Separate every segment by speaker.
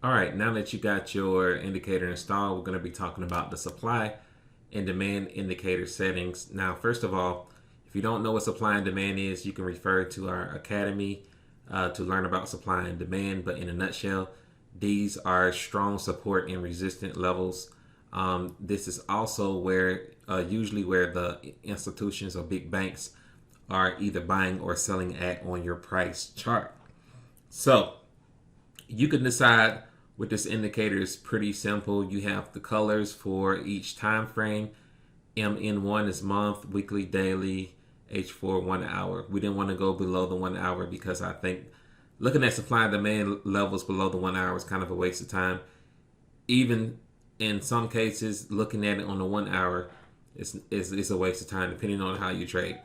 Speaker 1: All right, now that you got your indicator installed, we're going to be talking about the supply and demand indicator settings. Now, first of all, if you don't know what supply and demand is, you can refer to our academy to learn about supply and demand. But in a nutshell, these are strong support and resistant levels. This is also where usually where the institutions or big banks are either buying or selling at on your price chart. So you can decide with this indicator. Is pretty simple. You have the colors for each time frame. MN1 is month, weekly, daily, H4 1 hour. We didn't want to go below the 1 hour because I think looking at supply and demand levels below the 1 hour is kind of a waste of time. Even in some cases, looking at it on the 1 hour is a waste of time depending on how you trade.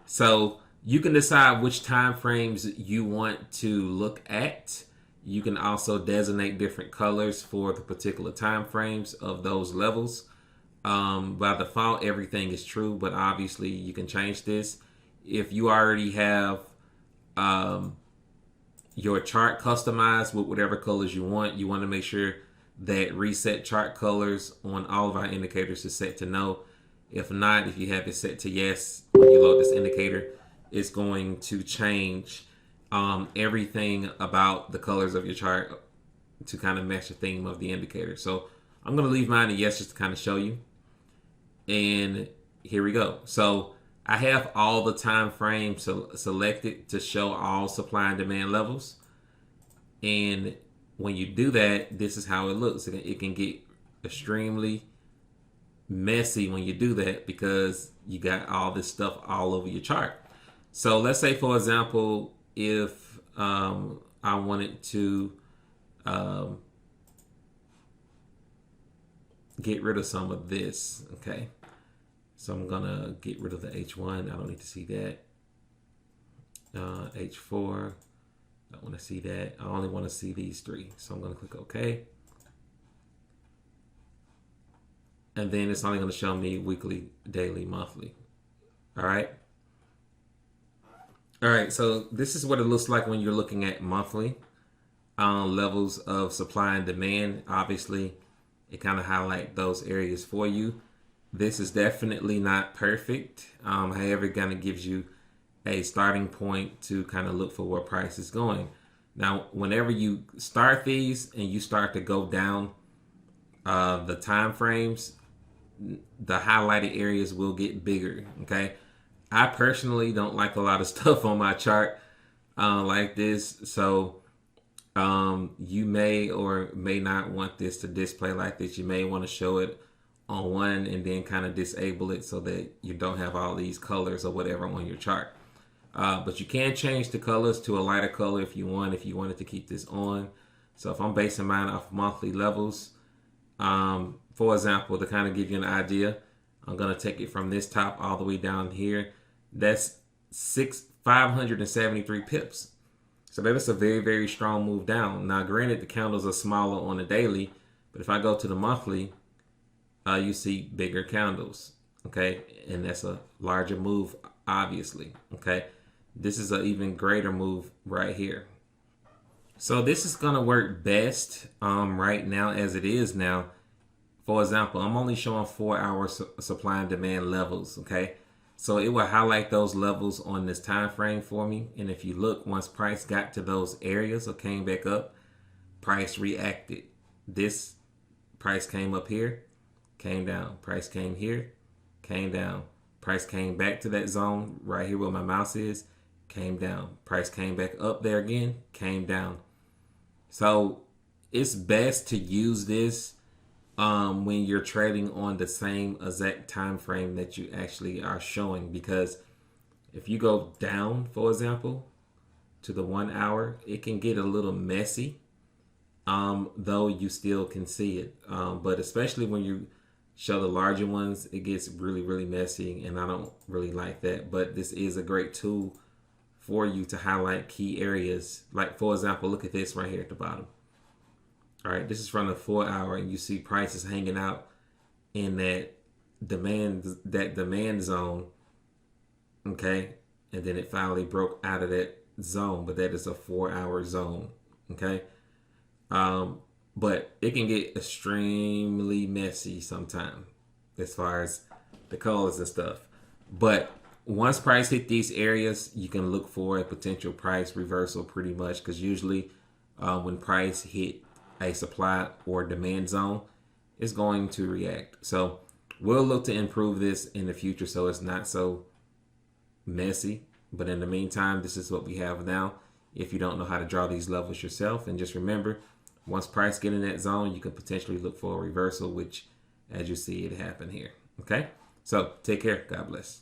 Speaker 1: So you can decide which time frames you want to look at. You can also designate different colors for the particular time frames of those levels. By default, everything is true, but obviously you can change this. If you already have your chart customized with whatever colors you want to make sure that reset chart colors on all of our indicators is set to no. If not, if you have it set to yes, when you load this indicator, it's going to change everything about the colors of your chart to kind of match the theme of the indicator. So I'm going to leave mine to yes just to kind of show you. And here we go. So I have all the time frames selected to show all supply and demand levels. And when you do that, this is how it looks. It can get extremely messy when you do that because you got all this stuff all over your chart. So let's say, for example, if I wanted to get rid of some of this, okay? So I'm gonna get rid of the H1. I don't need to see that. H4, I don't want to see that. I only want to see these three. So I'm gonna click OK. And then it's only gonna show me weekly, daily, monthly. All right. All right, so this is what it looks like when you're looking at monthly levels of supply and demand. Obviously, it kind of highlights those areas for you. This is definitely not perfect. However, it kind of gives you a starting point to kind of look for where price is going. Now, whenever you start these and you start to go down the time frames, the highlighted areas will get bigger, okay? I personally don't like a lot of stuff on my chart like this. So you may or may not want this to display like this. You may want to show it on one and then kind of disable it so that you don't have all these colors or whatever on your chart. But you can change the colors to a lighter color if you wanted to keep this on. So if I'm basing mine off monthly levels, for example, to kind of give you an idea, I'm going to take it from this top all the way down here. That's 573 pips. So that is a very, very strong move down. Now, granted, the candles are smaller on the daily, but if I go to the monthly, you see bigger candles, okay? And that's a larger move, obviously, okay? This is an even greater move right here. So this is going to work best right now as it is now. For example, I'm only showing 4-hour supply and demand levels, okay? So it will highlight those levels on this time frame for me. And if you look, once price got to those areas or came back up, price reacted. This price came up here, came down. Price came here, came down. Price came back to that zone right here where my mouse is, came down. Price came back up there again, came down. So it's best to use this when you're trading on the same exact time frame that you actually are showing, because if you go down, for example, to the 1 hour, it can get a little messy, though you still can see it. But especially when you show the larger ones, it gets really, really messy, and I don't really like that. But this is a great tool for you to highlight key areas. Like, for example, look at this right here at the bottom. All right, this is from the 4 hour, and you see prices hanging out in that demand zone, okay? And then it finally broke out of that zone, but that is a 4 hour zone, okay? but it can get extremely messy sometimes as far as the colors and stuff. But once price hit these areas, you can look for a potential price reversal pretty much, because usually when price hit a supply or demand zone, it's going to react. So we'll look to improve this in the future so it's not so messy. But in the meantime, this is what we have now. If you don't know how to draw these levels yourself, and just remember, once price get in that zone, you can potentially look for a reversal, which as you see it happen here. Okay, so take care. God bless.